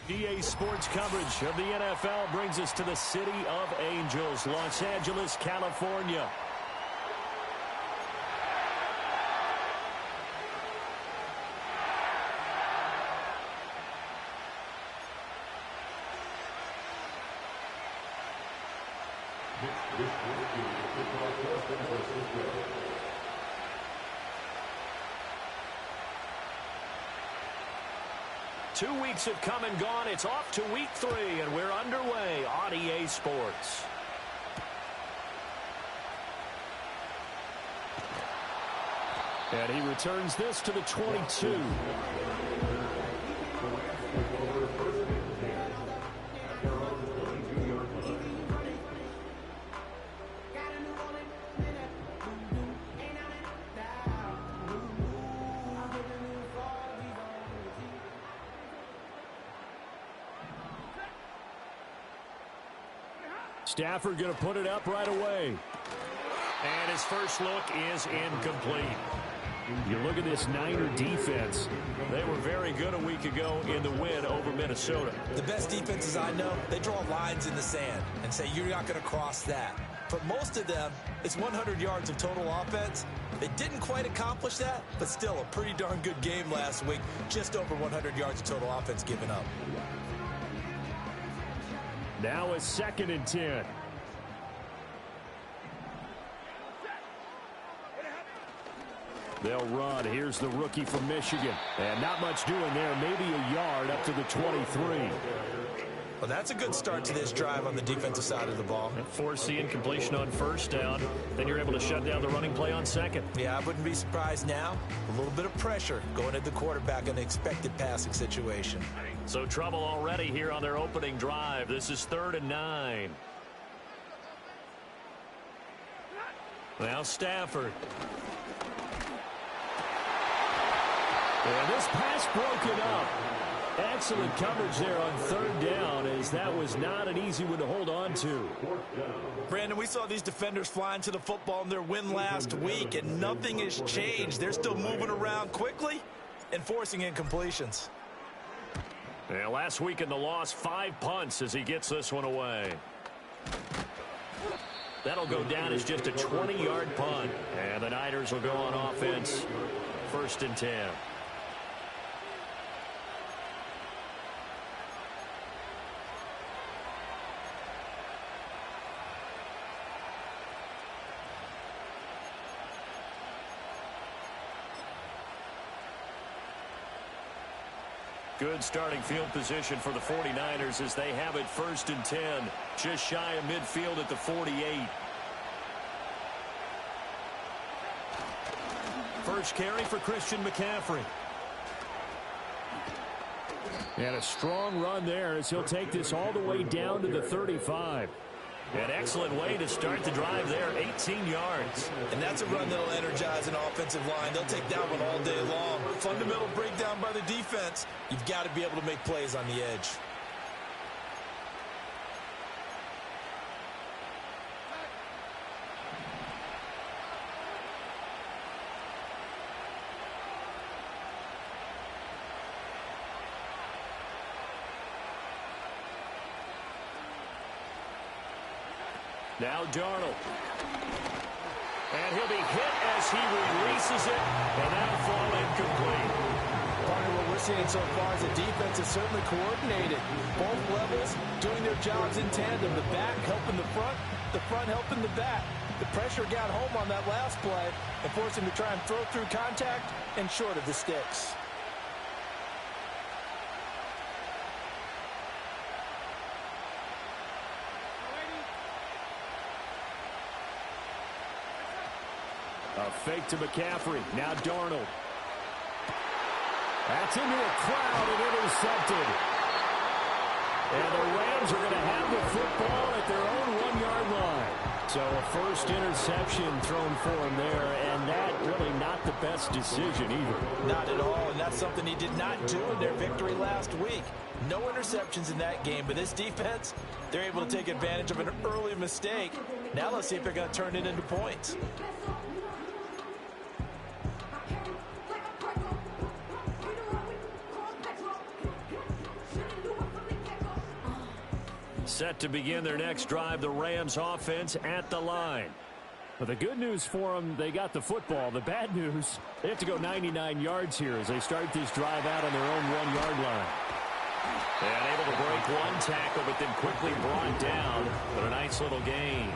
EA Sports coverage of the NFL brings us to the City of Angels, Los Angeles, California. Two weeks have come and gone. It's off to week 3, and we're underway on EA Sports. And he returns this to the 22. Stafford going to put it up right away. And his first look is incomplete. You look at this Niner defense. They were very good a week ago in the win over Minnesota. The best defenses I know, they draw lines in the sand and say you're not going to cross that. For most of them, it's 100 yards of total offense. They didn't quite accomplish that, but still a pretty darn good game last week. Just over 100 yards of total offense given up. Now a 2nd and 10. They'll run. Here's the rookie from Michigan. And not much doing there. Maybe a yard up to the 23. Well, that's a good start to this drive on the defensive side of the ball. Force the incompletion on 1st down. Then you're able to shut down the running play on 2nd. Yeah, I wouldn't be surprised now. A little bit of pressure going at the quarterback in an expected passing situation. So trouble already here on their opening drive. This is 3rd and 9. Now Stafford. And this pass broken up. Excellent coverage there on 3rd down, as that was not an easy one to hold on to. Brandon, we saw these defenders flying to the football in their win last week, and nothing has changed. They're still moving around quickly and forcing incompletions. Yeah, last week in the loss, 5 punts as he gets this one away. That'll go down as just a 20-yard punt. And the Niners will go on offense. 1st and 10. Good starting field position for the 49ers as they have it 1st and 10. Just shy of midfield at the 48. First carry for Christian McCaffrey. And a strong run there as he'll take this all the way down to the 35. An excellent way to start the drive there, 18 yards. And that's a run that'll energize an offensive line. They'll take that one all day long. Fundamental breakdown by the defense. You've got to be able to make plays on the edge. Now Darnold. And he'll be hit as he releases it, and that'll fall incomplete. Partner, what we're seeing so far is the defense is certainly coordinated. Both levels doing their jobs in tandem. The back helping the front helping the back. The pressure got home on that last play and forced him to try and throw through contact and short of the sticks. A fake to McCaffrey. Now Darnold. That's into a crowd and intercepted. And the Rams are going to have the football at their own 1-yard line. So a first interception thrown for him there, and that really not the best decision either. Not at all, and that's something he did not do in their victory last week. No interceptions in that game, but this defense, they're able to take advantage of an early mistake. Now let's see if they're going to turn it into points. Set to begin their next drive, the Rams offense at the line. But the good news for them, they got the football. The bad news, they have to go 99 yards here as they start this drive out on their own 1-yard line. And able to break one tackle, but then quickly brought down. But a nice little gain.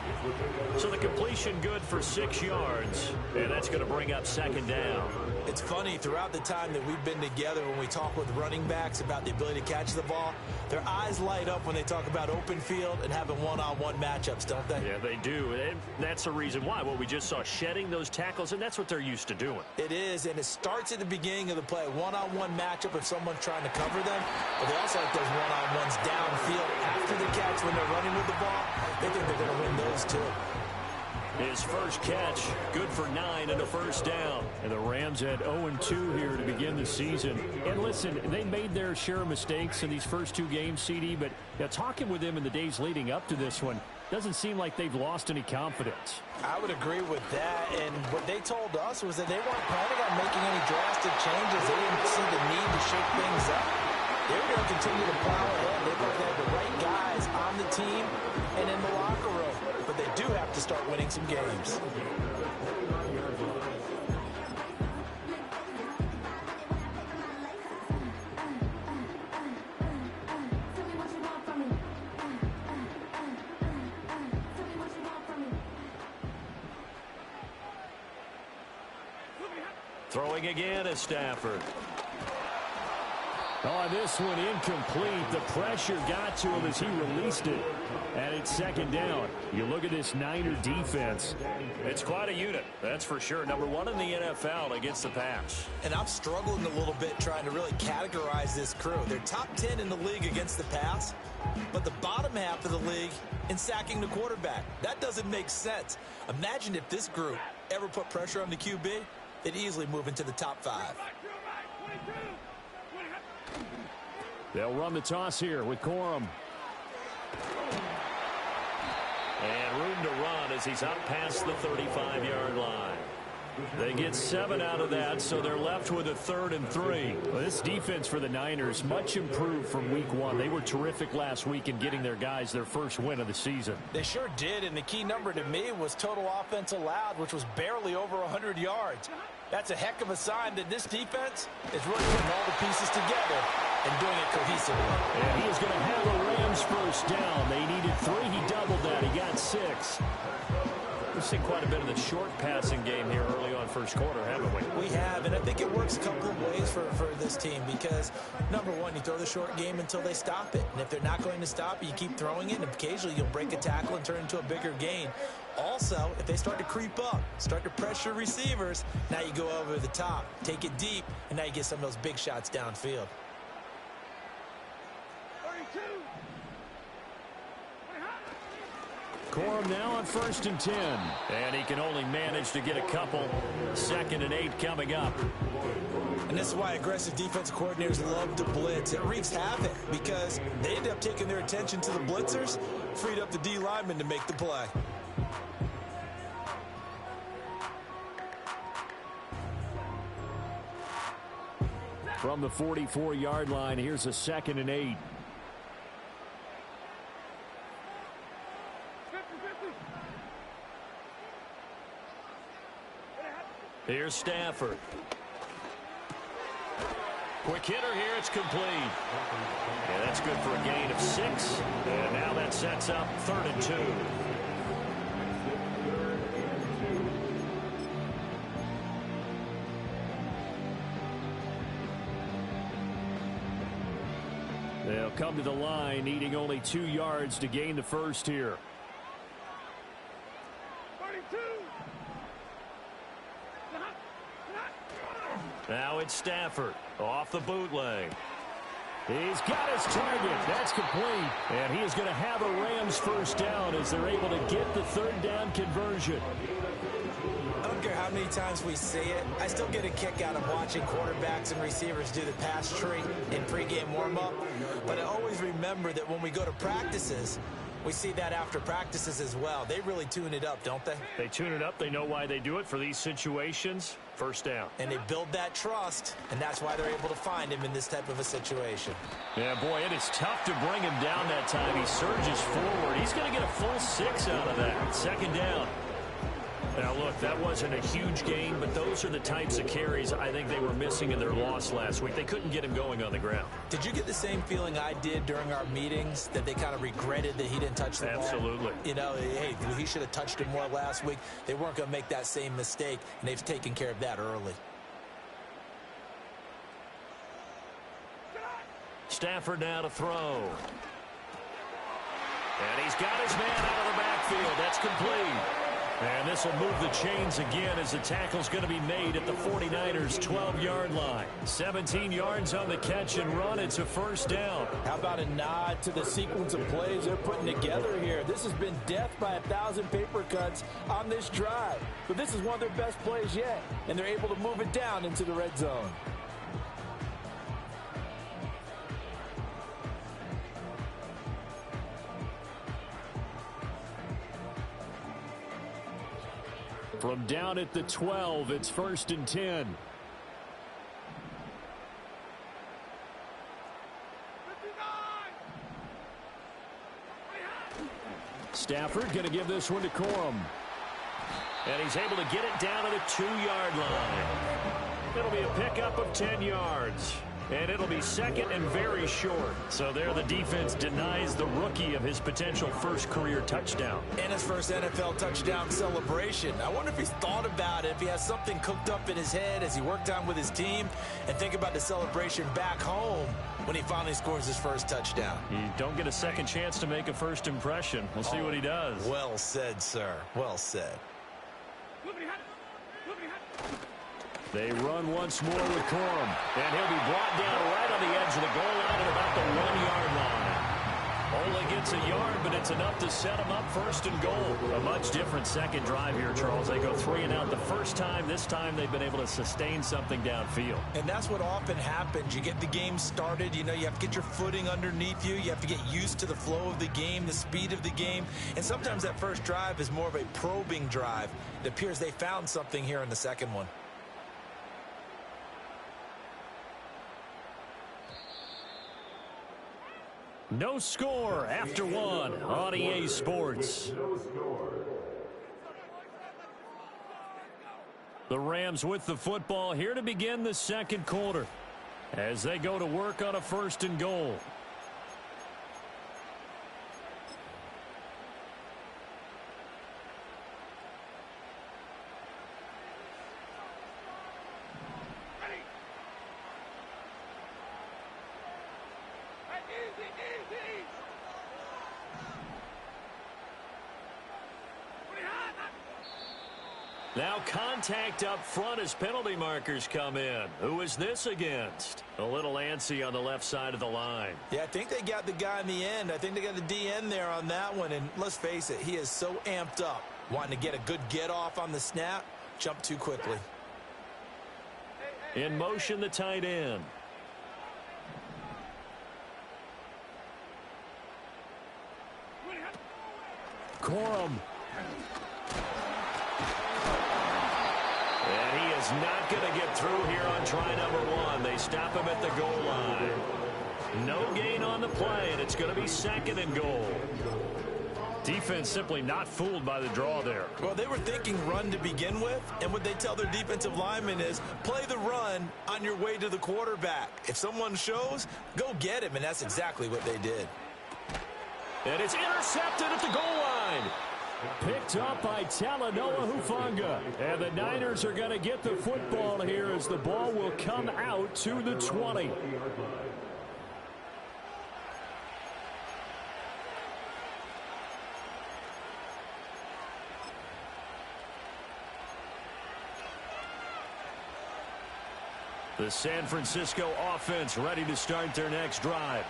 So the completion good for 6 yards. And that's going to bring up second down. It's funny, throughout the time that we've been together, when we talk with running backs about the ability to catch the ball, their eyes light up when they talk about open field and having one-on-one matchups, don't they? Yeah, they do. And that's the reason why. Well, we just saw shedding those tackles, and that's what they're used to doing. It is, and it starts at the beginning of the play. One-on-one matchup if someone's trying to cover them. But they also like those one-on-ones downfield after the catch when they're running with the ball. They think they're going to win those too. His first catch, good for 9 and a first down. And the Rams had 0-2 here to begin the season. And listen, they made their share of mistakes in these first 2 games, CD, but talking with them in the days leading up to this one, doesn't seem like they've lost any confidence. I would agree with that, and what they told us was that they weren't planning on making any drastic changes. They didn't see the need to shake things up. They were going to continue to plow ahead. They thought they had the right guys on the team and in the locker room. But they do have to start winning some games. Throwing again is Stafford. Oh, this one incomplete. The pressure got to him as he released it. And it's second down. You look at this Niner defense. It's quite a unit, that's for sure. Number 1 in the NFL against the pass. And I'm struggling a little bit trying to really categorize this crew. They're top 10 in the league against the pass, but the bottom half of the league in sacking the quarterback. That doesn't make sense. Imagine if this group ever put pressure on the QB, they'd easily move into the top 5. They'll run the toss here with Corum. And room to run as he's out past the 35-yard line. They get 7 out of that, so they're left with a 3rd and 3. Well, this defense for the Niners, much improved from week 1. They were terrific last week in getting their guys their first win of the season. They sure did, and the key number to me was total offense allowed, which was barely over 100 yards. That's a heck of a sign that this defense is really putting all the pieces together and doing it cohesively. And he is going to have a Rams first down. They needed 3. He doubled that. He got 6. We've seen quite a bit of the short passing game here early on first quarter, haven't we? We have, and I think it works a couple of ways for this team because, number 1, you throw the short game until they stop it. And if they're not going to stop it, you keep throwing it, and occasionally you'll break a tackle and turn into a bigger gain. Also, if they start to creep up, start to pressure receivers, now you go over the top, take it deep, and now you get some of those big shots downfield. Corum now on 1st and 10. And he can only manage to get a couple. 2nd and 8 coming up. And this is why aggressive defensive coordinators love to blitz. It wreaks havoc because they end up taking their attention to the blitzers, freed up the D lineman to make the play. From the 44-yard line, here's a 2nd and 8. Here's Stafford. Quick hitter here, it's complete. Yeah, that's good for a gain of 6. And now that sets up 3rd and 2. They'll come to the line, needing only 2 yards to gain the first here. Now it's Stafford off the bootleg. He's got his target. That's complete. And he is going to have a Rams first down as they're able to get the 3rd down conversion. I don't care how many times we see it. I still get a kick out of watching quarterbacks and receivers do the pass tree in pregame warm-up. But I always remember that when we go to practices, We see that after practices as well. They really tune it up, don't they? They tune it up. They know why they do it for these situations. First down. And they build that trust, and that's why they're able to find him in this type of a situation. Yeah, boy, it is tough to bring him down that time. He surges forward. He's going to get a full 6 out of that. Second down. Now, look, that wasn't a huge gain, but those are the types of carries I think they were missing in their loss last week. They couldn't get him going on the ground. Did you get the same feeling I did during our meetings, that they kind of regretted that he didn't touch the ball? Absolutely. You know, hey, he should have touched it more last week. They weren't going to make that same mistake, and they've taken care of that early. Stafford now to throw. And he's got his man out of the backfield. That's complete. And this will move the chains again as the tackle's going to be made at the 49ers' 12-yard line. 17 yards on the catch and run. It's a first down. How about a nod to the sequence of plays they're putting together here? This has been death by 1,000 paper cuts on this drive. But this is one of their best plays yet, and they're able to move it down into the red zone. From down at the 12, it's 1st and 10. Stafford going to give this one to Corum. And he's able to get it down to the 2-yard line. It'll be a pickup of 10 yards. And it'll be second and very short. So there the defense denies the rookie of his potential first career touchdown. And his first NFL touchdown celebration. I wonder if he's thought about it, if he has something cooked up in his head as he worked on with his team, and think about the celebration back home when he finally scores his first touchdown. You don't get a second chance to make a first impression. We'll see what he does. Well said, sir. Well said. They run once more with Corum. And he'll be brought down right on the edge of the goal line at about the 1-yard line. Only gets a yard, but it's enough to set him up 1st and goal. A much different second drive here, Charles. They go 3 and out the first time. This time they've been able to sustain something downfield. And that's what often happens. You get the game started. You know, you have to get your footing underneath you. You have to get used to the flow of the game, the speed of the game. And sometimes that first drive is more of a probing drive. It appears they found something here in the second one. No score after one on EA Sports. The Rams with the football here to begin the second quarter as they go to work on a 1st and goal. Now contact up front as penalty markers come in. Who is this against? A little antsy on the left side of the line. Yeah, I think they got the guy in the end. I think they got the DN there on that one. And let's face it, he is so amped up, wanting to get a good get off on the snap, jump too quickly. In motion, the tight end. Corum. And he is not going to get through here on try number 1. They stop him at the goal line. No gain on the play, and it's going to be 2nd and goal. Defense simply not fooled by the draw there. Well, they were thinking run to begin with, and what they tell their defensive linemen is play the run on your way to the quarterback. If someone shows, go get him, and that's exactly what they did. And it's intercepted at the goal line. Picked up by Talanoa Hufanga. And the Niners are going to get the football here as the ball will come out to the 20. The San Francisco offense ready to start their next drive.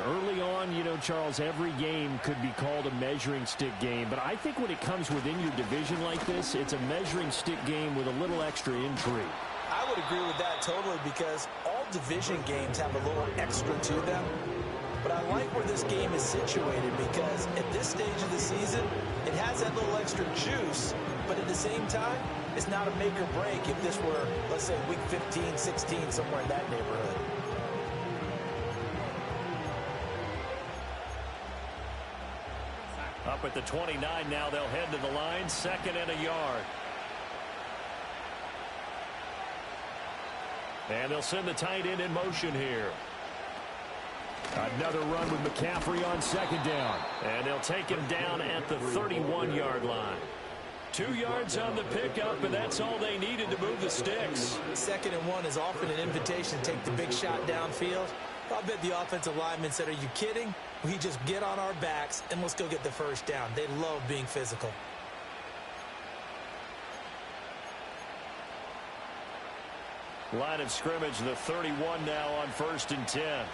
Early on, you know, Charles, every game could be called a measuring stick game. But I think when it comes within your division like this, it's a measuring stick game with a little extra intrigue. I would agree with that totally because all division games have a little extra to them. But I like where this game is situated because at this stage of the season, it has that little extra juice, but at the same time, it's not a make or break if this were, let's say, week 15, 16, somewhere in that neighborhood. Up at the 29 now, they'll head to the line, 2nd and a yard. And they'll send the tight end in motion here. Another run with McCaffrey on 2nd down. And they'll take him down at the 31-yard line. 2 yards on the pickup, and that's all they needed to move the sticks. 2nd and 1 is often an invitation to take the big shot downfield. I bet the offensive lineman said, are you kidding? We just get on our backs and let's go get the first down. They love being physical. Line of scrimmage, the 31 now on 1st and 10.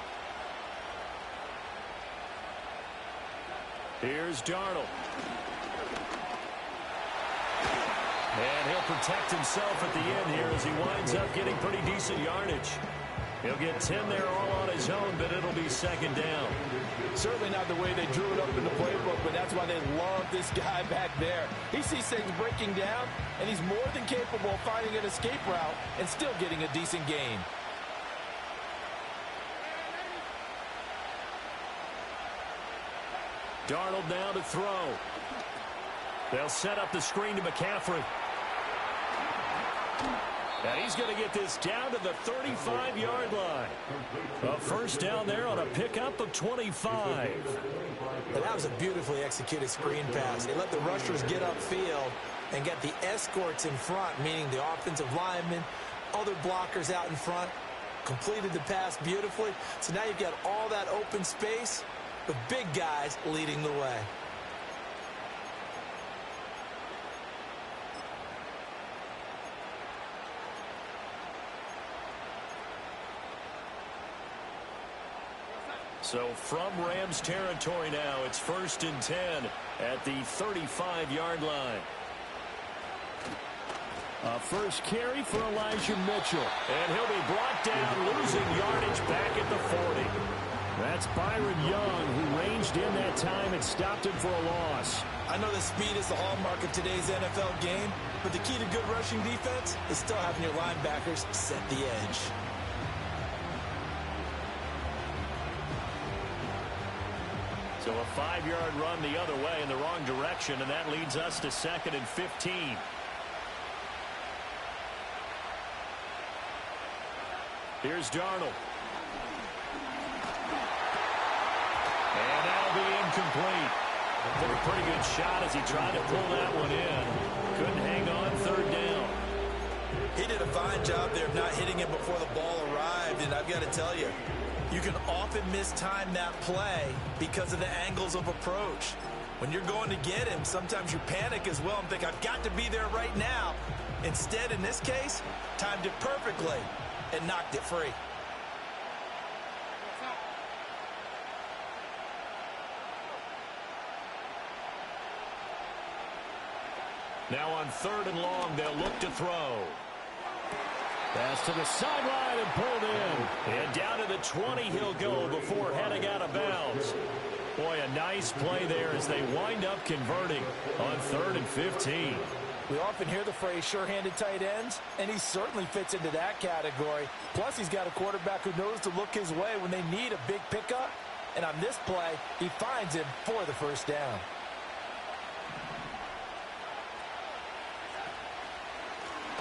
Here's Darnold. And he'll protect himself at the end here as he winds up getting pretty decent yardage. He'll get 10 there all on his own, but it'll be 2nd down. Certainly not the way they drew it up in the playbook, but that's why they love this guy back there. He sees things breaking down, and he's more than capable of finding an escape route and still getting a decent gain. Darnold now to throw. They'll set up the screen to McCaffrey. And he's going to get this down to the 35-yard line. A first down there on a pickup of 25. And that was a beautifully executed screen pass. They let the rushers get upfield and get the escorts in front, meaning the offensive linemen, other blockers out in front, completed the pass beautifully. So now you've got all that open space with big guys leading the way. So from Rams territory now, it's 1st and 10 at the 35-yard line. First carry for Elijah Mitchell. And he'll be brought down, losing yardage back at the 40. That's Byron Young, who ranged in that time and stopped him for a loss. I know that speed is the hallmark of today's NFL game, but the key to good rushing defense is still having your linebackers set the edge. So a 5-yard run the other way in the wrong direction, and that leads us to 2nd and 15. Here's Darnold. And that'll be incomplete. Took a pretty good shot as he tried to pull that one in. Couldn't hang on 3rd down. He did a fine job there of not hitting it before the ball arrived, and I've got to tell you, you can often mistime that play because of the angles of approach. When you're going to get him, sometimes you panic as well and think, I've got to be there right now. Instead, in this case, timed it perfectly and knocked it free. Now on 3rd and long, they'll look to throw. Pass to the sideline and pulled in. And down to the 20 he'll go before heading out of bounds. Boy, a nice play there as they wind up converting on 3rd and 15. We often hear the phrase sure-handed tight ends, and he certainly fits into that category. Plus, he's got a quarterback who knows to look his way when they need a big pickup. And on this play, he finds him for the first down.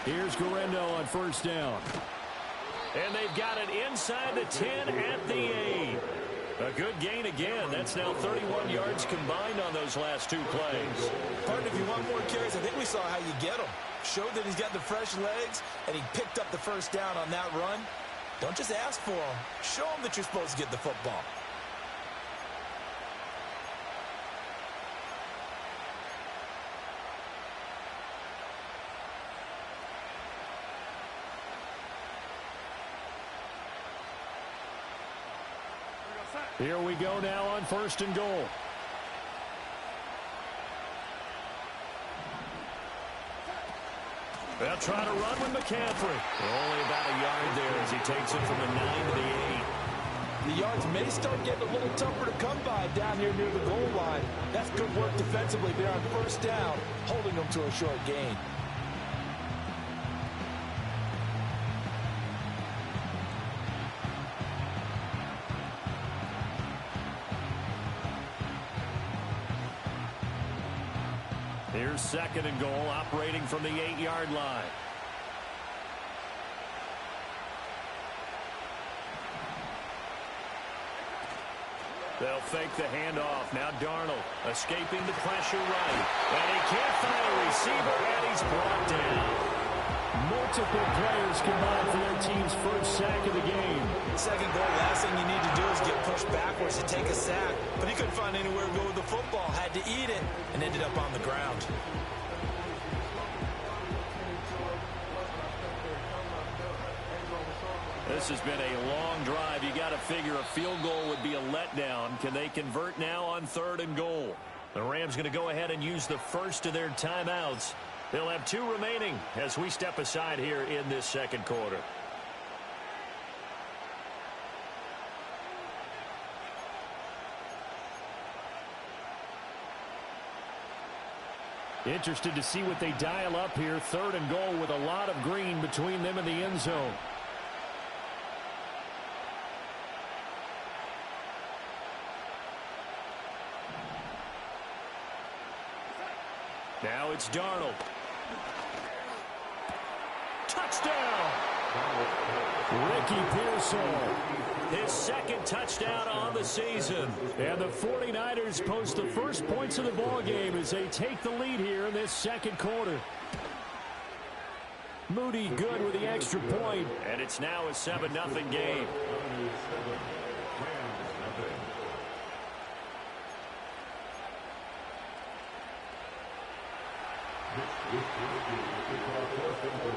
Here's Guerrero on 1st down. And they've got it inside the 10 at the 8. A good gain again. That's now 31 yards combined on those last 2 plays. Partner, if you want more carries, I think we saw how you get them. Showed that he's got the fresh legs, and he picked up the first down on that run. Don't just ask for them. Show them that you're supposed to get the football. Here we go now on 1st and goal. They'll try to run with McCaffrey. Only about a yard there as he takes it from the 9 to the 8. The yards may start getting a little tougher to come by down here near the goal line. That's good work defensively there on first down, holding them to a short gain. Here's second and goal, operating from the 8-yard line. They'll fake the handoff. Now Darnold escaping the pressure right. And he can't find a receiver, and he's brought down. Multiple players combined for their team's first sack of the game. Second goal, last thing you need to do is get pushed backwards to take a sack. But he couldn't find anywhere to go with the football. Had to eat it and ended up on the ground. This has been a long drive. You got to figure a field goal would be a letdown. Can they convert now on third and goal? The Rams going to go ahead and use the first of their timeouts. They'll have 2 remaining as we step aside here in this second quarter. Interested to see what they dial up here. Third and goal with a lot of green between them and the end zone. Now it's Darnold. Touchdown! Ricky Pearsall. His second touchdown on the season. And the 49ers post the first points of the ball game as they take the lead here in this second quarter. Moody good with the extra point. And it's now a 7-0 game.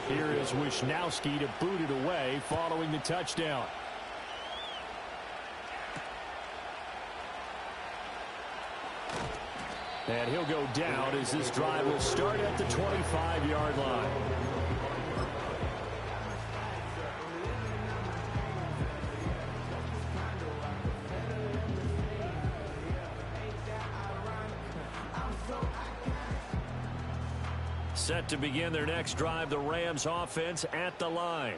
Here is Wisnowski to boot it away following the touchdown. And he'll go down as this drive will start at the 25-yard line. Set to begin their next drive, the Rams offense at the line.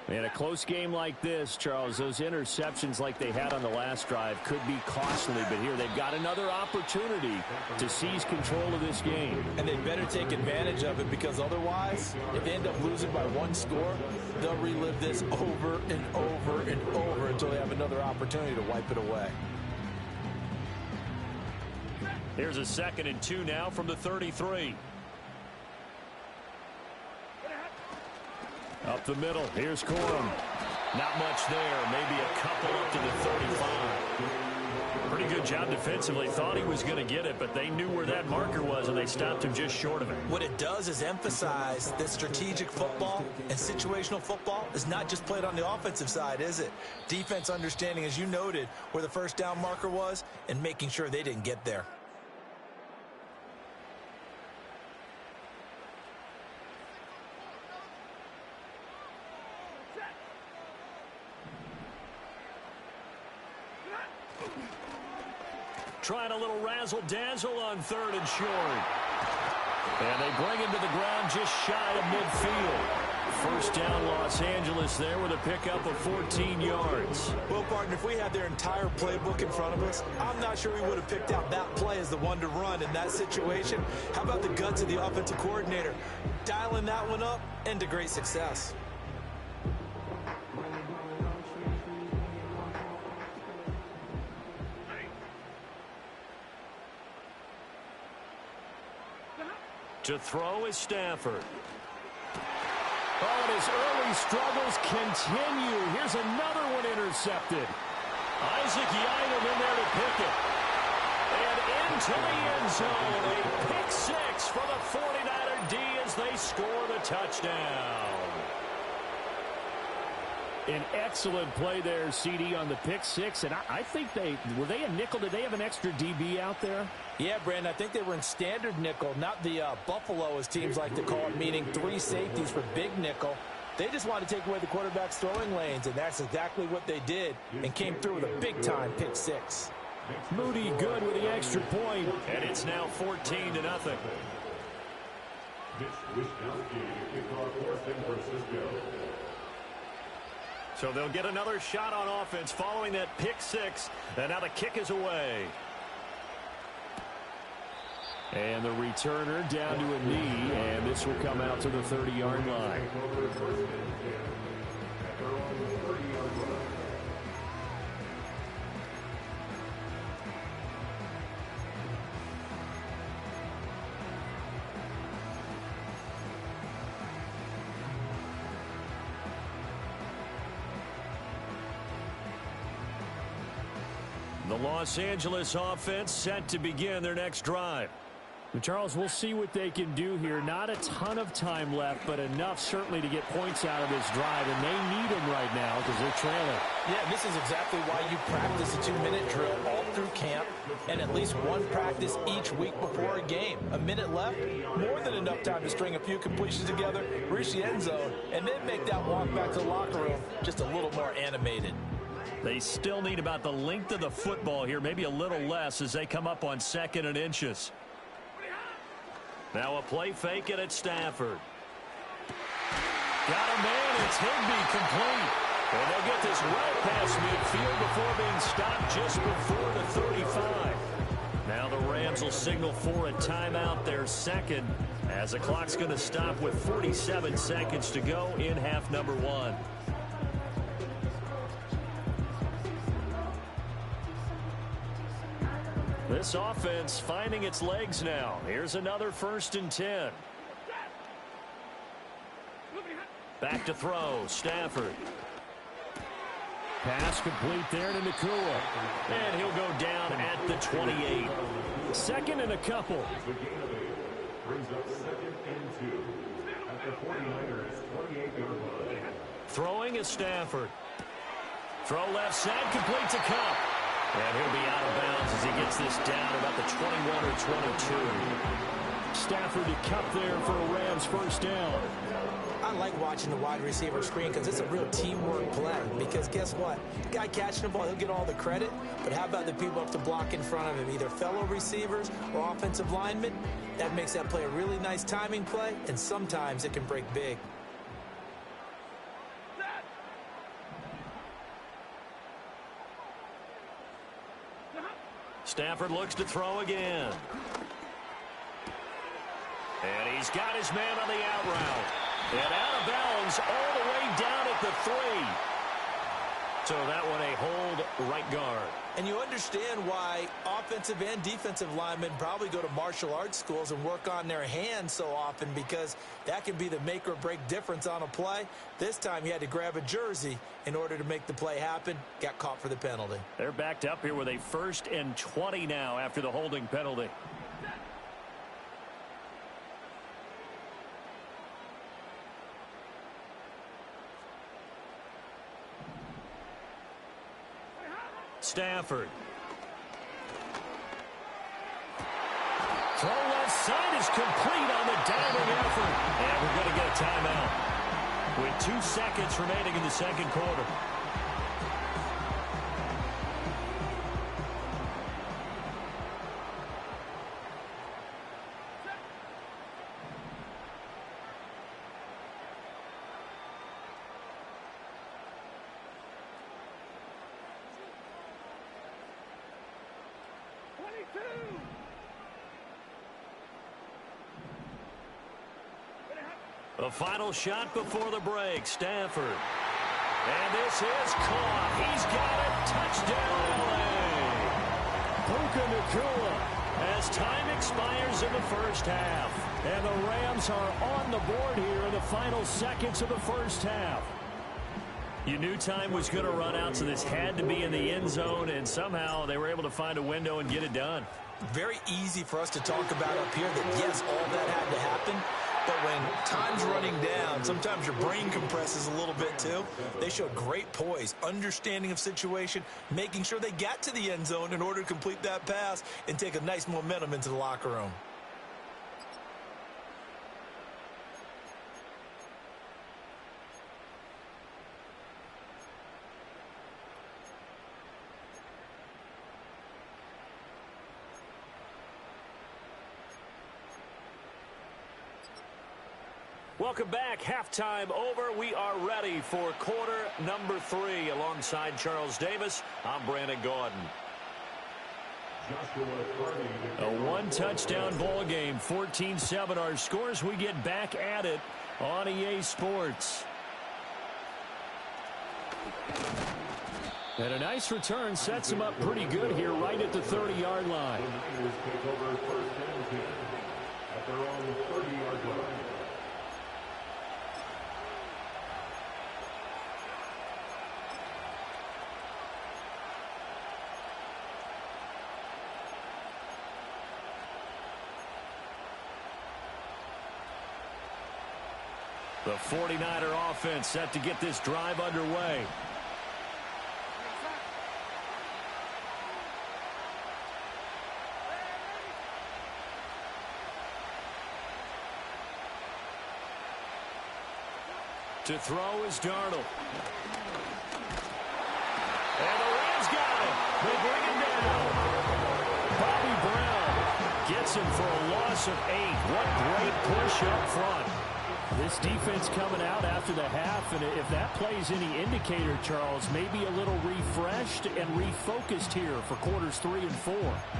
In a close game like this, Charles, those interceptions like they had on the last drive could be costly, but here they've got another opportunity to seize control of this game. And they better take advantage of it, because otherwise, if they end up losing by 1 score, they'll relive this over and over and over until they have another opportunity to wipe it away. Here's a 2nd and 2 now from the 33. Up the middle, here's Corum. Not much there, maybe a couple up to the 35. Pretty good job defensively. Thought he was going to get it, but they knew where that marker was, and they stopped him just short of it. What it does is emphasize that strategic football and situational football is not just played on the offensive side, is it? Defense understanding, as you noted, where the first down marker was and making sure they didn't get there. Trying a little razzle-dazzle on 3rd and short. And they bring him to the ground just shy of midfield. First down, Los Angeles there with a pickup of 14 yards. Well, partner, if we had their entire playbook in front of us, I'm not sure we would have picked out that play as the one to run in that situation. How about the guts of the offensive coordinator? Dialing that one up into great success. To throw is Stafford. Oh, and his early struggles continue. Here's another one intercepted. Isaac Yiadom in there to pick it. And into the end zone. A pick 6 for the 49er D as they score the touchdown. An excellent play there, CD, on the pick 6. And I think were they a nickel? Did they have an extra DB out there? Yeah, Brandon, I think they were in standard nickel, not the Buffalo, as teams like to call it, meaning 3 safeties for big nickel. They just wanted to take away the quarterback's throwing lanes, and that's exactly what they did and came through with a big-time pick six. Moody good with the extra point, and it's now 14-0. So they'll get another shot on offense following that pick six, and now the kick is away. And the returner down to a knee, and this will come out to the 30-yard line. The Los Angeles offense set to begin their next drive. Charles, we'll see what they can do here. Not a ton of time left, but enough certainly to get points out of this drive, and they need them right now because they're trailing. Yeah, this is exactly why you practice a 2-minute drill all through camp and at least one practice each week before a game. A minute left, more than enough time to string a few completions together, reach the end zone, and then make that walk back to the locker room just a little more animated. They still need about the length of the football here, maybe a little less as they come up on 2nd and inches. Now a play fake it at Stafford. Got a man, it's Higbee complete. And they'll get this well past midfield before being stopped just before the 35. Now the Rams will signal for a timeout, their second, as the clock's going to stop with 47 seconds to go in half number 1. This offense finding its legs now. Here's another 1st and 10. Back to throw, Stafford. Pass complete there to Nakua. And he'll go down at the 28. 2nd and a couple. Brings up 2nd and 2 at the 49ers 28-yard line. Throwing is Stafford. Throw left side, complete to Cup. And he'll be out of bounds as he gets this down about the 21 or 22. Stafford to Cup there for a Rams 1st down. I like watching the wide receiver screen because it's a real teamwork play. Because guess what? The guy catching the ball, he'll get all the credit. But how about the people up to block in front of him, either fellow receivers or offensive linemen? That makes that play a really nice timing play, and sometimes it can break big. Stafford looks to throw again. And he's got his man on the out route. And out of bounds all the way down at the 3. So that one a hold right guard. And you understand why offensive and defensive linemen probably go to martial arts schools and work on their hands so often, because that can be the make or break difference on a play. This time he had to grab a jersey in order to make the play happen. Got caught for the penalty. They're backed up here with a 1st and 20 now after the holding penalty. Stafford. Throw left side is complete on the diving effort. And we're going to get a timeout with 2 seconds remaining in the 2nd quarter. The final shot before the break, Stafford. And this is caught. He's got it. Touchdown, LA. Puka Nakua as time expires in the 1st half. And the Rams are on the board here in the final seconds of the 1st half. You knew time was going to run out, so this had to be in the end zone, and somehow they were able to find a window and get it done. Very easy for us to talk about up here that, yes, all that had to happen. But when time's running down, sometimes your brain compresses a little bit too. They showed great poise, understanding of situation, making sure they got to the end zone in order to complete that pass and take a nice momentum into the locker room. Welcome back. Halftime over. We are ready for quarter number 3. Alongside Charles Davis, I'm Brandon Gaudin. A one-touchdown ball game, 14-7 our scores. We get back at it on EA Sports. And a nice return sets him up pretty good here right at the 30-yard line. The 49er offense set to get this drive underway. To throw is Darnold. And the Rams got him. They bring him down. Bobby Brown gets him for a loss of 8. What great push up front. This defense coming out after the half, and if that plays any indicator, Charles, maybe a little refreshed and refocused here for quarters 3 and 4.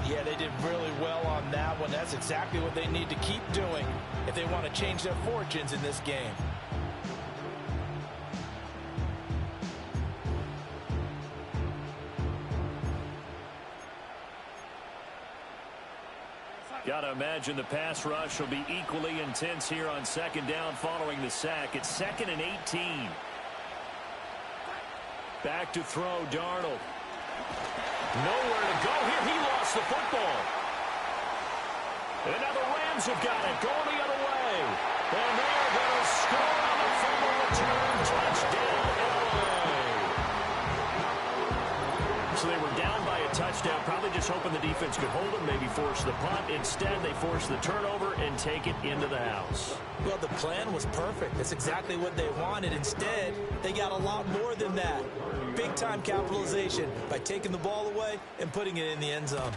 Yeah, they did really well on that one. That's exactly what they need to keep doing if they want to change their fortunes in this game. Got to imagine the pass rush will be equally intense here on second down following the sack. It's 2nd and 18. Back to throw, Darnold. Nowhere to go here. He lost the football. And now the Rams have got it. Going the other way. And they're going to score on the fumble return. Touchdown, LA. So they were down by a touchdown, probably just hoping the defense could hold them, maybe force the punt. Instead, they force the turnover and take it into the house. Well, the plan was perfect. That's exactly what they wanted. Instead, they got a lot more than that. Big-time capitalization by taking the ball away and putting it in the end zone.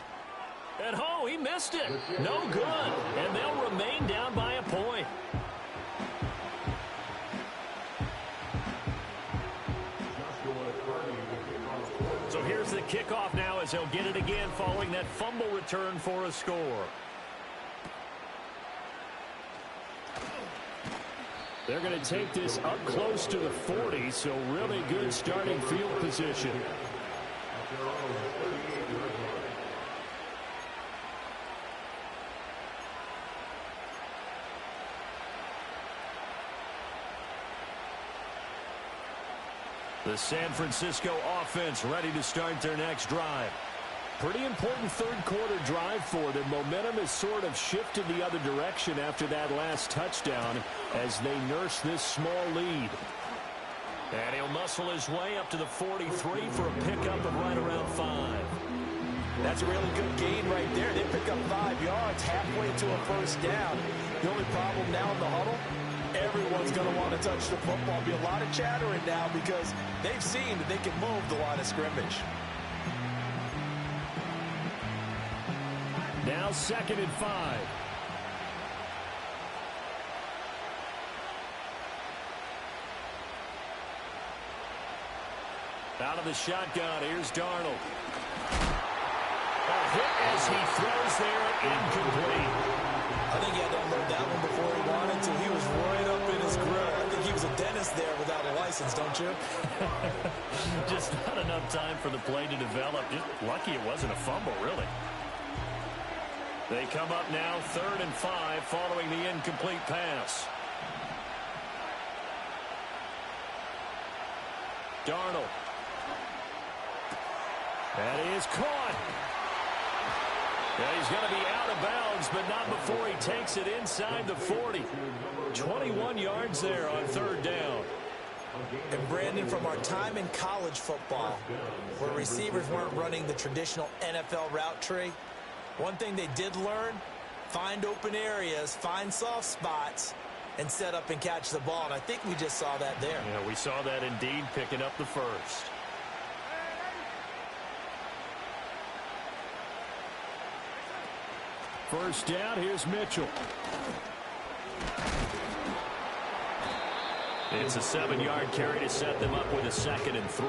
And he missed it. No good. And they'll remain down by a point. So here's the kickoff now as they'll get it again following that fumble return for a score. They're going to take this up close to the 40, so really good starting field position. The San Francisco offense ready to start their next drive. Pretty important third quarter drive for them. Momentum has sort of shifted the other direction after that last touchdown as they nurse this small lead. And he'll muscle his way up to the 43 for a pickup of right around 5. That's a really good gain right there. They pick up 5 yards halfway to a first down. The only problem now in the huddle, everyone's going to want to touch the football. Be a lot of chattering now because they've seen that they can move the line of scrimmage. Now 2nd and 5. Out of the shotgun, here's Darnold. A hit as he throws there, incomplete. I think he had to unload that one before he wanted to. He was right up in his grill. I think he was a dentist there without a license, don't you? Just not enough time for the play to develop. Just lucky it wasn't a fumble, really. They come up now 3rd and 5 following the incomplete pass. Darnold. That is caught. Yeah, he's going to be out of bounds, but not before he takes it inside the 40. 21 yards there on 3rd down. And Brandon, from our time in college football, where receivers weren't running the traditional NFL route tree, one thing they did learn, find open areas, find soft spots, and set up and catch the ball. And I think we just saw that there. Yeah, we saw that indeed, picking up the first. First down, here's Mitchell. It's a 7-yard carry to set them up with a 2nd and 3.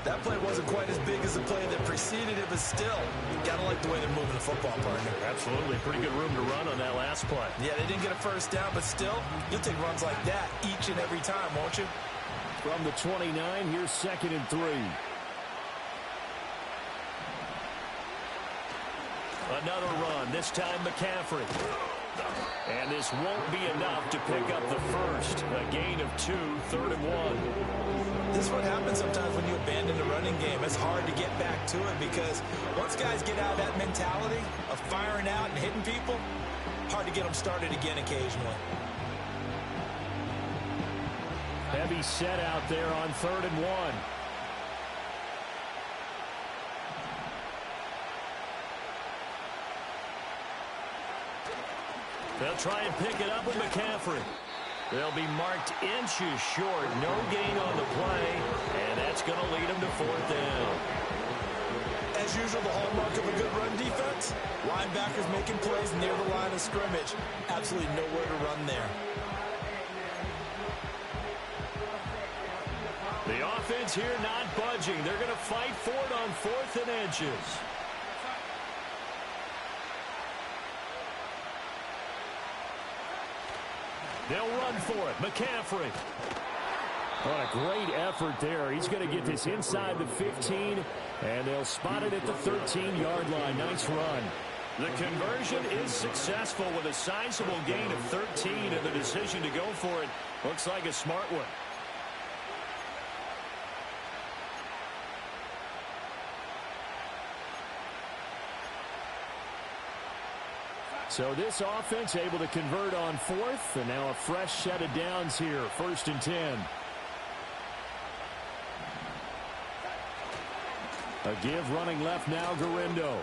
That play wasn't quite as big as the play that preceded it, but still, you got to like the way they're moving the football, partner. Absolutely. Pretty good room to run on that last play. Yeah, they didn't get a first down, but still, you'll take runs like that each and every time, won't you? From the 29, here's 2nd and 3. Another run, this time McCaffrey. And this won't be enough to pick up the first. A gain of 2, 3rd and 1. This is what happens sometimes when you abandon the running game. It's hard to get back to it because once guys get out of that mentality of firing out and hitting people, hard to get them started again occasionally. Heavy set out there on 3rd and 1. They'll try and pick it up with McCaffrey. They'll be marked inches short. No gain on the play, and that's going to lead them to 4th down. As usual, the hallmark of a good run defense, linebackers making plays near the line of scrimmage. Absolutely nowhere to run there. The offense here not budging. They're going to fight for it on 4th and inches. They'll run for it. McCaffrey. What a great effort there. He's going to get this inside the 15, and they'll spot it at the 13-yard line. Nice run. The conversion is successful with a sizable gain of 13, and the decision to go for it looks like a smart one. So this offense able to convert on 4th, and now a fresh set of downs here. 1st and 10. A give running left now, Garindo.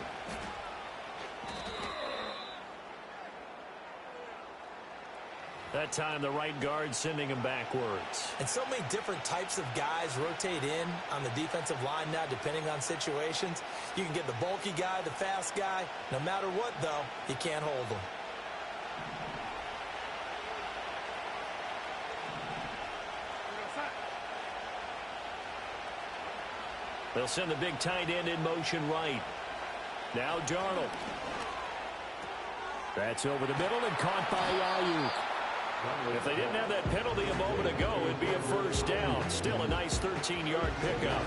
That time the right guard sending him backwards. And so many different types of guys rotate in on the defensive line now depending on situations. You can get the bulky guy, the fast guy. No matter what, though, you can't hold them. They'll send the big tight end in motion right. Now Darnold. That's over the middle and caught by Ayuk. If they didn't have that penalty a moment ago, it'd be a 1st down. Still a nice 13-yard pickup.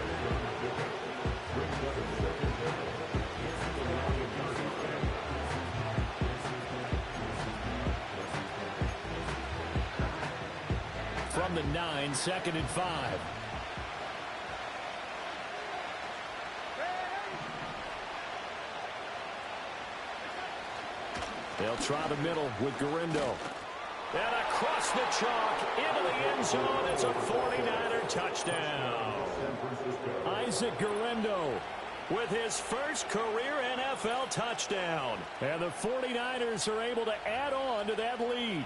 From the 9, 2nd and 5. They'll try the middle with Garindo. And across the chalk into the end zone. It's a 49er touchdown. Isaac Garindo with his first career NFL touchdown. And the 49ers are able to add on to that lead.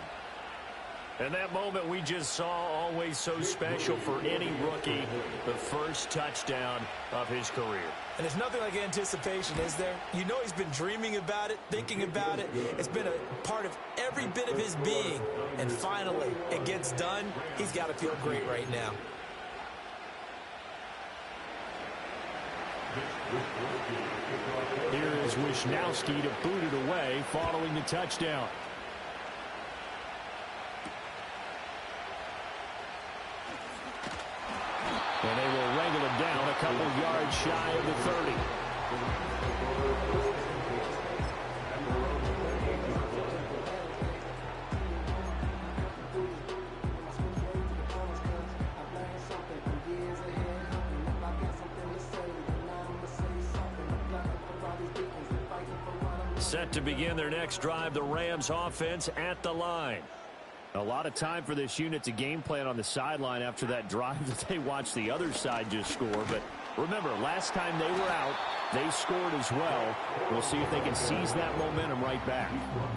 And that moment we just saw, always so special for any rookie, the first touchdown of his career. And there's nothing like anticipation, is there? You know he's been dreaming about it, thinking about it. It's been a part of every bit of his being. And finally, it gets done. He's got to feel great right now. Here is Wisnowski to boot it away following the touchdown. And they will wrangle him down a couple yards shy of the 30. Set to begin their next drive, the Rams offense at the line. A lot of time for this unit to game plan on the sideline after that drive that they watched the other side just score. But remember, last time they were out, they scored as well. We'll see if they can seize that momentum right back.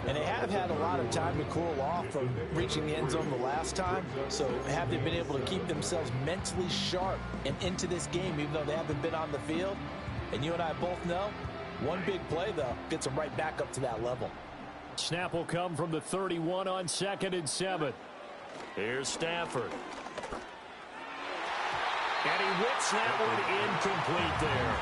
And they have had a lot of time to cool off from reaching the end zone the last time. So have they been able to keep themselves mentally sharp and into this game, even though they haven't been on the field? And you and I both know, one big play, though, gets them right back up to that level. Snap will come from the 31 on 2nd and 7. Here's Stafford. And he whips that one incomplete there.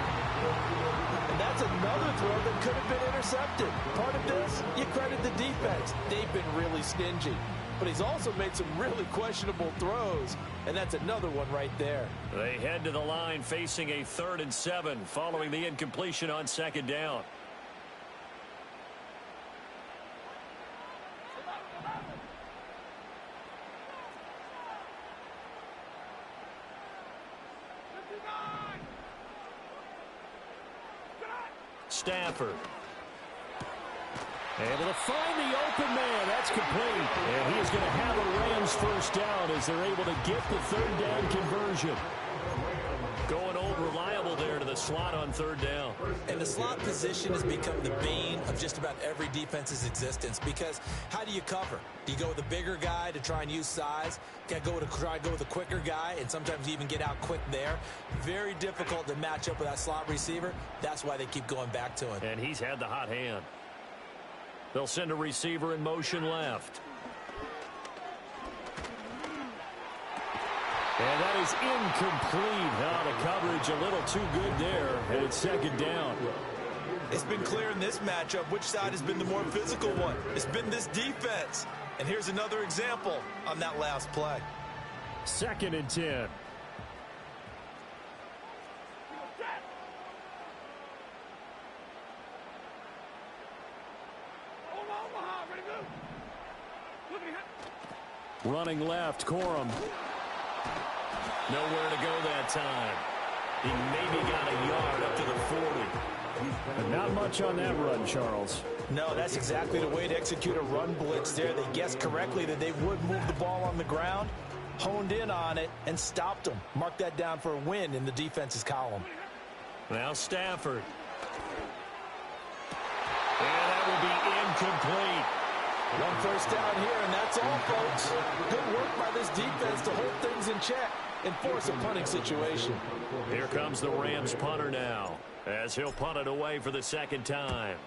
And that's another throw that could have been intercepted. Part of this, you credit the defense. They've been really stingy. But he's also made some really questionable throws. And that's another one right there. They head to the line facing a 3rd and 7 following the incompletion on 2nd down. Stafford. Able to find the open man. That's complete. And he is going to have a Rams first down as they're able to get the 3rd down conversion. Going old reliable there to the slot on 3rd down. And the slot position has become the bane of just about every defense's existence, because how do you cover? Do you go with a bigger guy to try and use size? Got to try to go with a quicker guy, and sometimes you even get out quick there. Very difficult to match up with that slot receiver. That's why they keep going back to him. And he's had the hot hand. They'll send a receiver in motion left. And that is incomplete. The coverage a little too good there, and it's 2nd down. It's been clear in this matchup which side has been the more physical one. It's been this defense. And here's another example on that last play. 2nd and 10. Running left, Corum. Nowhere to go that time. He maybe got a yard up to the 40. But not much on that run, Charles. No, that's exactly the way to execute a run blitz there. They guessed correctly that they would move the ball on the ground, honed in on it, and stopped them. Mark that down for a win in the defense's column. Now Stafford. And that will be incomplete. One first down here, and that's all, folks. Good work by this defense to hold things in check and force a punting situation. Here comes the Rams punter now, as he'll punt it away for the 2nd time.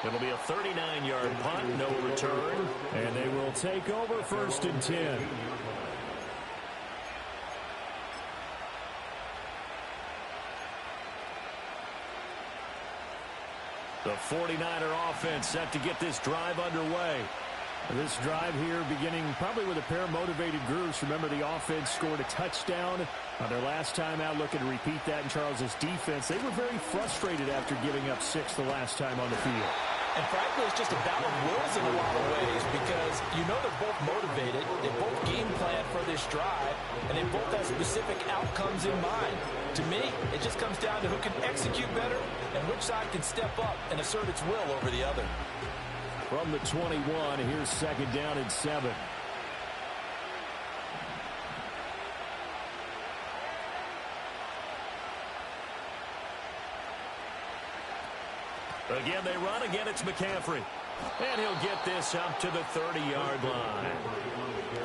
It'll be a 39-yard punt, no return, and they will take over 1st and 10. The 49er offense set to get this drive underway. This drive here beginning probably with a pair of motivated groups. Remember, the offense scored a touchdown on their last time out. Looking to repeat that in Charles's defense. They were very frustrated after giving up 6 the last time on the field. And frankly, it's just a battle of wills in a lot of ways, because you know they're both motivated. They both game plan for this drive, and they both have specific outcomes in mind. To me, it just comes down to who can execute better and which side can step up and assert its will over the other. From the 21, here's 2nd down and 7. Again, they run. Again, it's McCaffrey. And he'll get this up to the 30-yard line.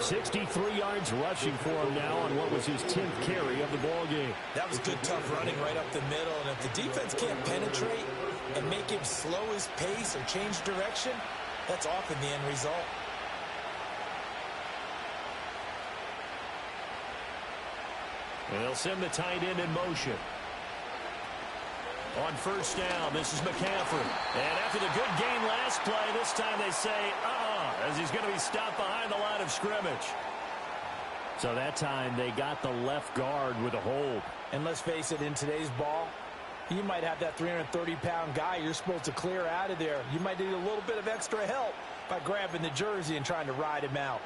63 yards rushing for him now on what was his 10th carry of the ball game. That was good, tough running right up the middle. And if the defense can't penetrate and make him slow his pace or change direction, that's often the end result. And they'll send the tight end in motion. On 1st down, this is McCaffrey. And after the good game last play, this time they say, as he's going to be stopped behind the line of scrimmage. So that time they got the left guard with a hold. And let's face it, in today's ball, you might have that 330-pound guy you're supposed to clear out of there. You might need a little bit of extra help by grabbing the jersey and trying to ride him out.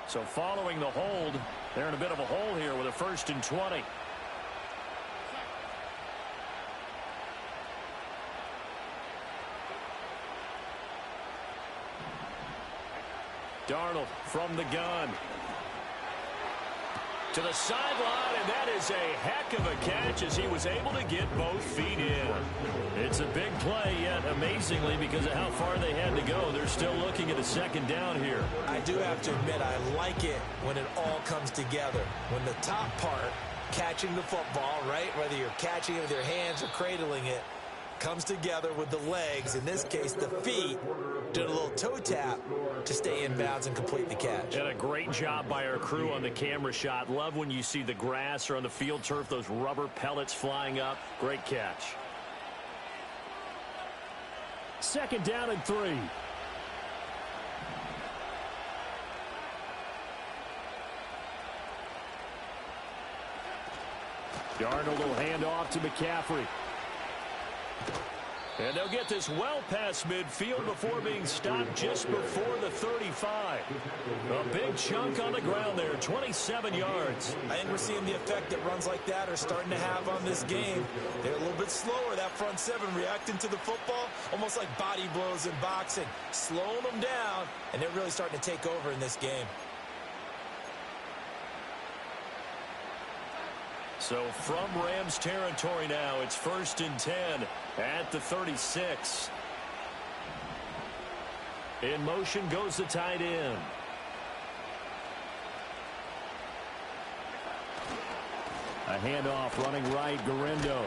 So following the hold, they're in a bit of a hole here with a 1st and 20. Darnold from the gun. To the sideline, and that is a heck of a catch as he was able to get both feet in. It's a big play, yet amazingly, because of how far they had to go, they're still looking at a 2nd down here. I do have to admit, I like it when it all comes together. When the top part, catching the football, right, whether you're catching it with your hands or cradling it, comes together with the legs, in this case the feet, did a little toe tap to stay in bounds and complete the catch. And a great job by our crew on the camera shot. Love when you see the grass or on the field turf, those rubber pellets flying up. Great catch. 2nd down and 3. Darnold will hand off to McCaffrey. And they'll get this well past midfield before being stopped just before the 35. A big chunk on the ground there, 27 yards. I think we're seeing the effect that runs like that are starting to have on this game. They're a little bit slower, that front seven, reacting to the football, almost like body blows in boxing, slowing them down, and they're really starting to take over in this game. So from Rams territory now, it's 1st and 10 at the 36. In motion goes the tight end. A handoff running right, Garindo.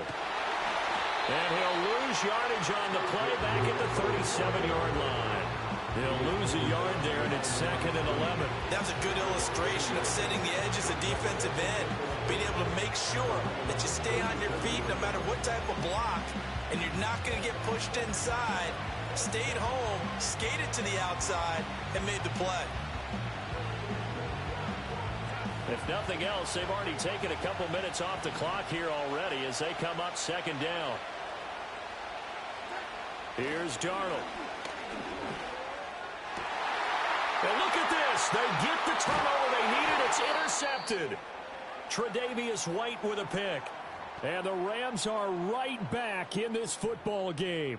And he'll lose yardage on the play back at the 37-yard line. He'll lose a yard there, and it's 2nd and 11. That was a good illustration of setting the edges of defensive end, being able to make sure that you stay on your feet no matter what type of block, and you're not going to get pushed inside. Stayed home, skated to the outside, and made the play. If nothing else, they've already taken a couple minutes off the clock here already as they come up 2nd down. Here's Darnold. And look at this. They get the turnover they needed. It's intercepted. Tre'Davious White with a pick. And the Rams are right back in this football game.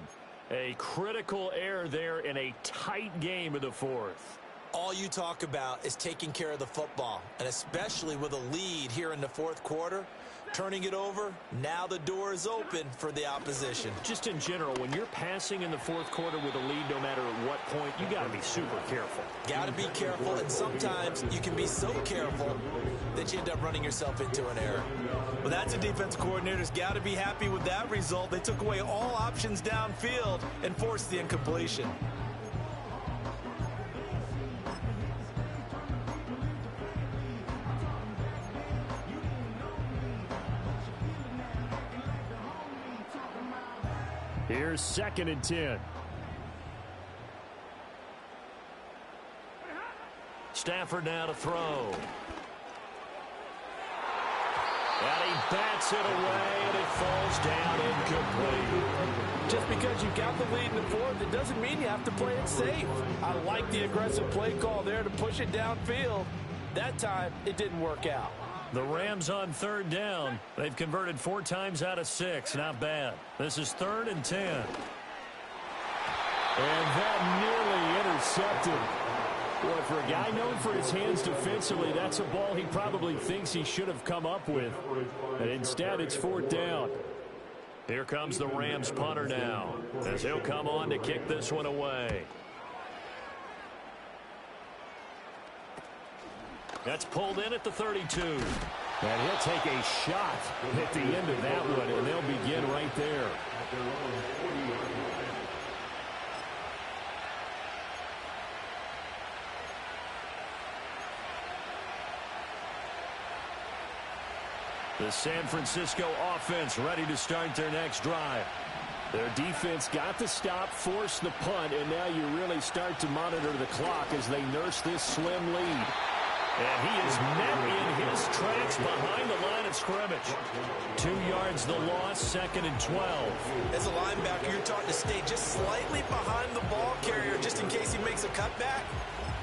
A critical error there in a tight game of the 4th. All you talk about is taking care of the football, and especially with a lead here in the 4th quarter. Turning it over, now the door is open for the opposition. Just in general, when you're passing in the 4th quarter with a lead, no matter at what point, you got to be super careful. Got to be careful, and sometimes you can be so careful that you end up running yourself into an error. Well, that's a defense coordinator's got to be happy with that result. They took away all options downfield and forced the incompletion. Here's 2nd and 10. Stafford now to throw. And he bats it away, and it falls down incomplete. Just because you got the lead in the 4th, it doesn't mean you have to play it safe. I like the aggressive play call there to push it downfield. That time, it didn't work out. The Rams on 3rd down. They've converted 4 times out of 6. Not bad. This is 3rd and 10. And that nearly intercepted. Boy, for a guy known for his hands defensively, that's a ball he probably thinks he should have come up with. And instead, it's 4th down. Here comes the Rams punter now, as he'll come on to kick this one away. That's pulled in at the 32. And he'll take a shot at the end of that one, and they'll begin right there. The San Francisco offense ready to start their next drive. Their defense got the stop, forced the punt, and now you really start to monitor the clock as they nurse this slim lead. And he is met in his tracks behind the line of scrimmage. 2 yards the loss, 2nd and 12. As a linebacker, you're taught to stay just slightly behind the ball carrier just in case he makes a cutback.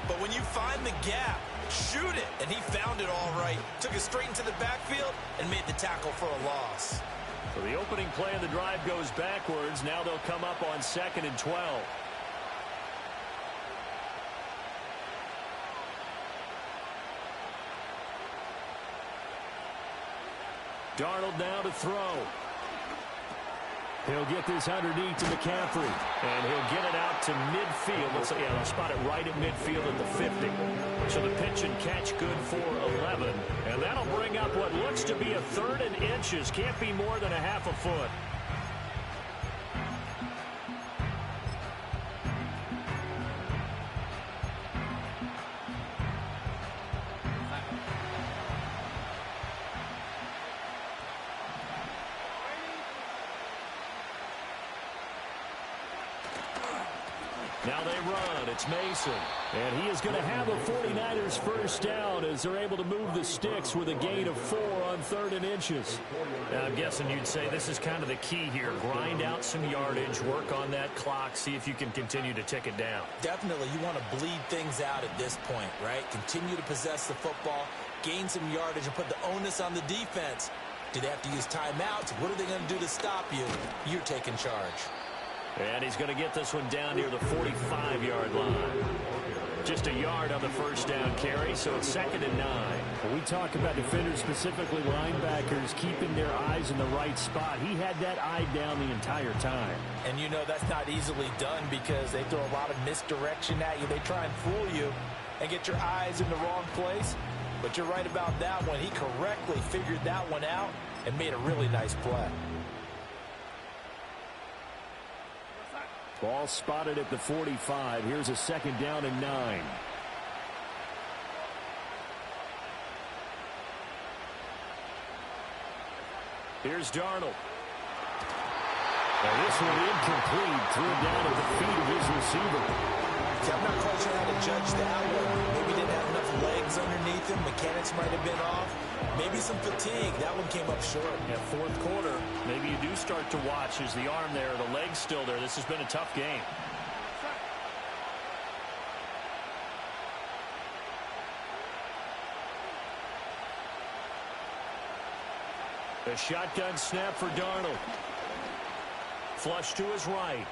But when you find the gap, shoot it. And he found it all right. Took it straight into the backfield and made the tackle for a loss. So the opening play of the drive goes backwards. Now they'll come up on 2nd and 12. Darnold now to throw. He'll get this underneath to McCaffrey. And he'll get it out to midfield. They'll spot it right at midfield at the 50. So the pitch and catch good for 11. And that'll bring up what looks to be a 3rd and inches. Can't be more than a half a foot. Now they run. It's Mason. And he is going to have a 49ers first down as they're able to move the sticks with a gain of 4 on 3rd and inches. Now, I'm guessing you'd say this is kind of the key here. Grind out some yardage, work on that clock, see if you can continue to tick it down. Definitely, you want to bleed things out at this point, right? Continue to possess the football, gain some yardage, and put the onus on the defense. Do they have to use timeouts? What are they going to do to stop you? You're taking charge. And he's going to get this one down near the 45-yard line. Just a yard on the first down carry, so it's 2nd and 9. When we talk about defenders, specifically linebackers, keeping their eyes in the right spot, he had that eye down the entire time. And you know that's not easily done because they throw a lot of misdirection at you. They try and fool you and get your eyes in the wrong place. But you're right about that one. He correctly figured that one out and made a really nice play. Ball spotted at the 45. Here's a 2nd down and 9. Here's Darnold. And this one incomplete. Threw it down at the feet of his receiver. See, I'm not quite sure how to judge that one. Maybe didn't have enough legs underneath him. Mechanics might have been off. Maybe some fatigue. That one came up short. Yeah, 4th quarter, maybe you do start to watch. Is the arm there, the leg's still there? This has been a tough game. A shotgun snap for Darnold. Flush to his right.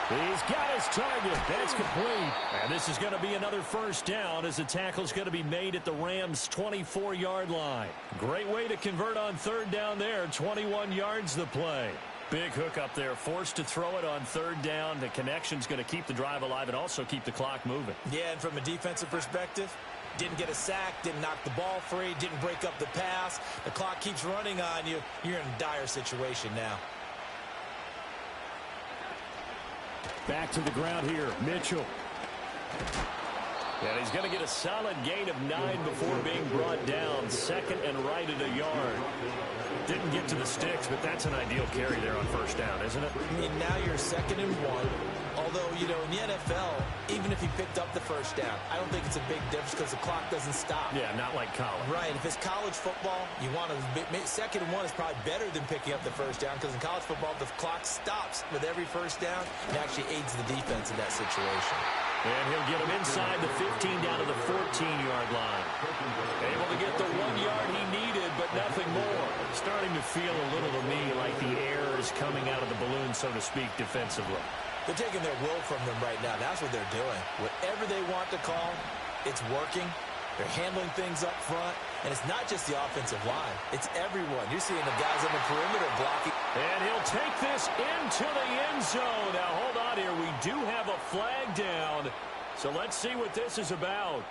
He's got his target. That's complete. And this is going to be another first down as the tackle's going to be made at the Rams' 24-yard line. Great way to convert on 3rd down there. 21 yards the play. Big hook up there. Forced to throw it on 3rd down. The connection's going to keep the drive alive and also keep the clock moving. Yeah, and from a defensive perspective, didn't get a sack, didn't knock the ball free, didn't break up the pass. The clock keeps running on you. You're in a dire situation now. Back to the ground here, Mitchell. And he's going to get a solid gain of 9 before being brought down. 2nd and right at a yard. Didn't get to the sticks, but that's an ideal carry there on first down, isn't it? I mean, now you're 2nd and 1. Although, you know, in the NFL, even if he picked up the first down, I don't think it's a big difference because the clock doesn't stop. Yeah, not like college. Right. If it's college football, you want to 2nd and 1 is probably better than picking up the first down because in college football, the clock stops with every first down. It actually aids the defense in that situation. And he'll get him inside the 15 down to the 14-yard line. Able to get the 1 yard he needed, but nothing more. Starting to feel a little to me like the air is coming out of the balloon, so to speak, defensively. They're taking their will from them right now. That's what they're doing. Whatever they want to call, it's working. They're handling things up front. And it's not just the offensive line. It's everyone. You're seeing the guys on the perimeter blocking. And he'll take this into the end zone. Now, hold on here. We do have a flag down. So let's see what this is about.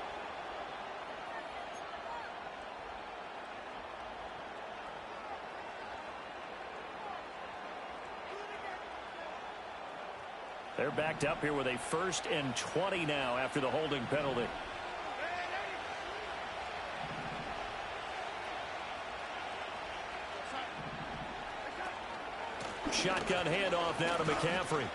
They're backed up here with a 1st and 20 now after the holding penalty. Shotgun handoff now to McCaffrey.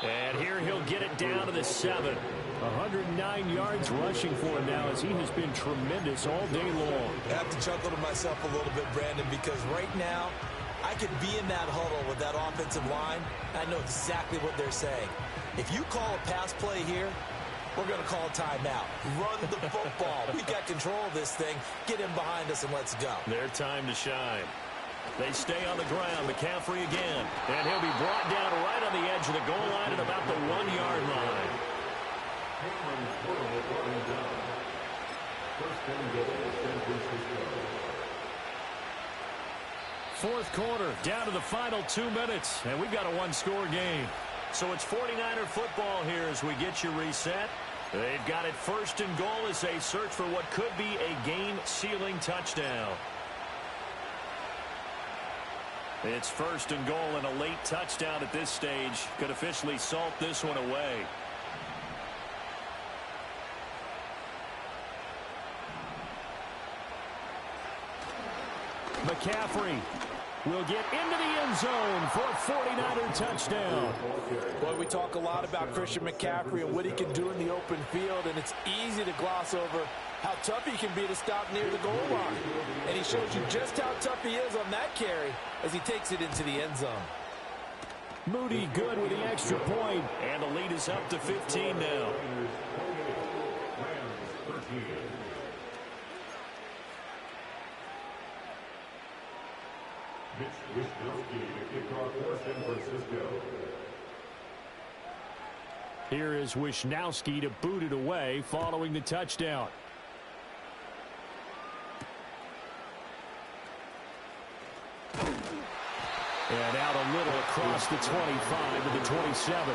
And here he'll get it down to the 7. 109 yards rushing for him now as he has been tremendous all day long. I have to chuckle to myself a little bit, Brandon, because right now I could be in that huddle with that offensive line. I know exactly what they're saying. If you call a pass play here, we're going to call a timeout. Run the football. We got control of this thing. Get him behind us and let's go. Their time to shine. They stay on the ground. McCaffrey again. And he'll be brought down right on the edge of the goal line at about the 1 yard line. Fourth quarter, down to the final 2 minutes, and we've got a one-score game. So it's 49er football here as we get you reset. They've got it 1st and goal as they search for what could be a game-sealing touchdown. It's 1st and goal, and a late touchdown at this stage could officially salt this one away. McCaffrey will get into the end zone for a 49er touchdown. Boy, we talk a lot about Christian McCaffrey and what he can do in the open field, and it's easy to gloss over how tough he can be to stop near the goal line. And he shows you just how tough he is on that carry as he takes it into the end zone. Moody good with the extra point. And the lead is up to 15 now. Here is Wisnowski to boot it away following the touchdown. And out a little across the 25 to the 27.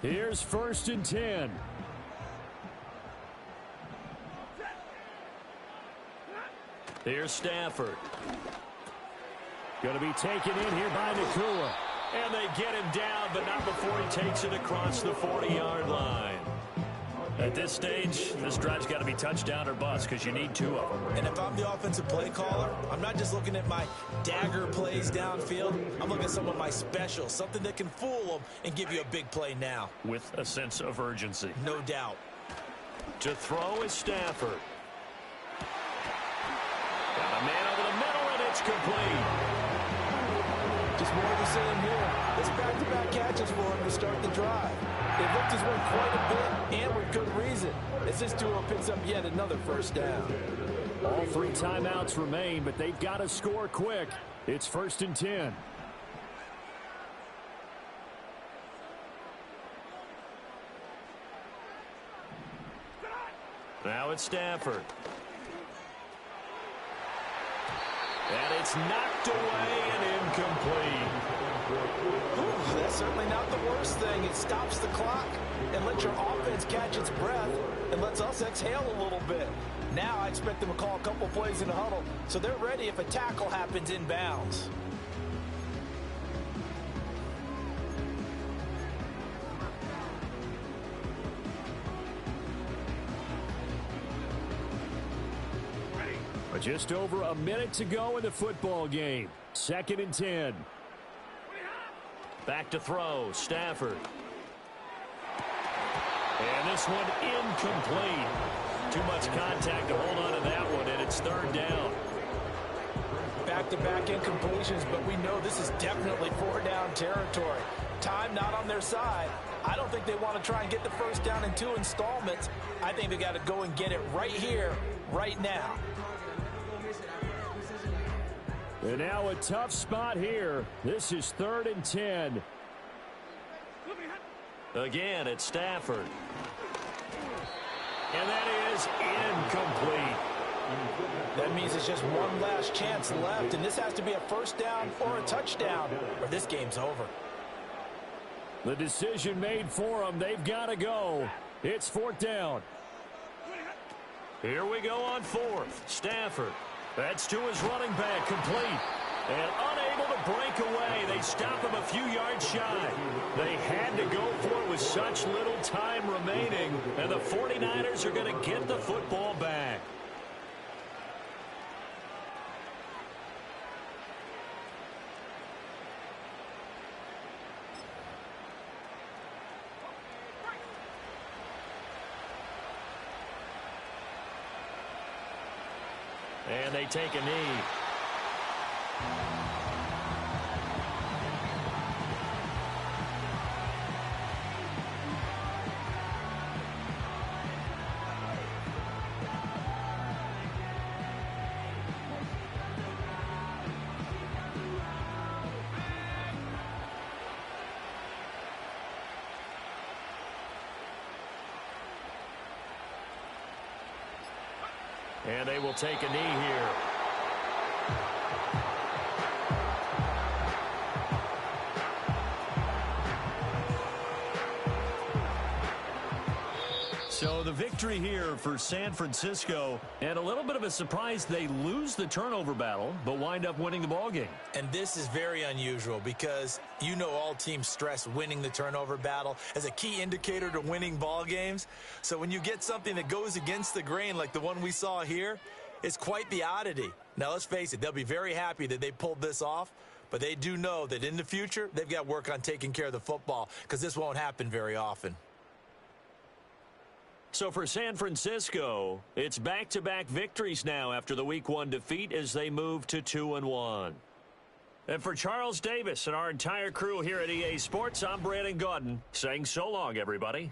Here's 1st and 10. Here's Stafford. Going to be taken in here by Nakua. And they get him down, but not before he takes it across the 40-yard line. At this stage, this drive's got to be touchdown or bust because you need 2 of them. And if I'm the offensive play caller, I'm not just looking at my dagger plays downfield. I'm looking at some of my specials, something that can fool them and give you a big play now. With a sense of urgency. No doubt. To throw is Stafford. Got a man over the middle, and it's complete. Just more of the same here. It's back-to-back catches for him to start the drive. They looked his way quite a bit, and with good reason, as this duo picks up yet another 1st down. All 3 timeouts remain, but they've got to score quick. It's 1st and 10. Now it's Stafford. And it's knocked away and incomplete. Ooh, that's certainly not the worst thing. It stops the clock and lets your offense catch its breath and lets us exhale a little bit. Now I expect them to call a couple plays in the huddle so they're ready if a tackle happens inbounds. Just over a minute to go in the football game. 2nd and 10. Back to throw, Stafford. And this one incomplete. Too much contact to hold on to that one, and it's 3rd down. Back-to-back incompletions, but we know this is definitely 4-down territory. Time not on their side. I don't think they want to try and get the 1st down in 2 installments. I think they got to go and get it right here, right now. And now a tough spot here. This is 3rd and 10. Again, it's Stafford. And that is incomplete. That means it's just one last chance left, and this has to be a 1st down or a touchdown, or this game's over. The decision made for them. They've got to go. It's 4th down. Here we go on 4th. Stafford. That's to his running back, complete. And unable to break away. They stop him a few yards shy. They had to go for it with such little time remaining. And the 49ers are going to get the football back. And they take a knee. And they will take a knee here. So So the victory here for San Francisco, and a little bit of a surprise they lose the turnover battle, but wind up winning the ball game. And this is very unusual because you know all teams stress winning the turnover battle as a key indicator to winning ball games. So when you get something that goes against the grain like the one we saw here, it's quite the oddity. Now, let's face it, they'll be very happy that they pulled this off, but they do know that in the future, they've got work on taking care of the football because this won't happen very often. So for San Francisco, it's back-to-back victories now after the Week 1 defeat as they move to 2-1. And for Charles Davis and our entire crew here at EA Sports, I'm Brandon Gaudin saying so long, everybody.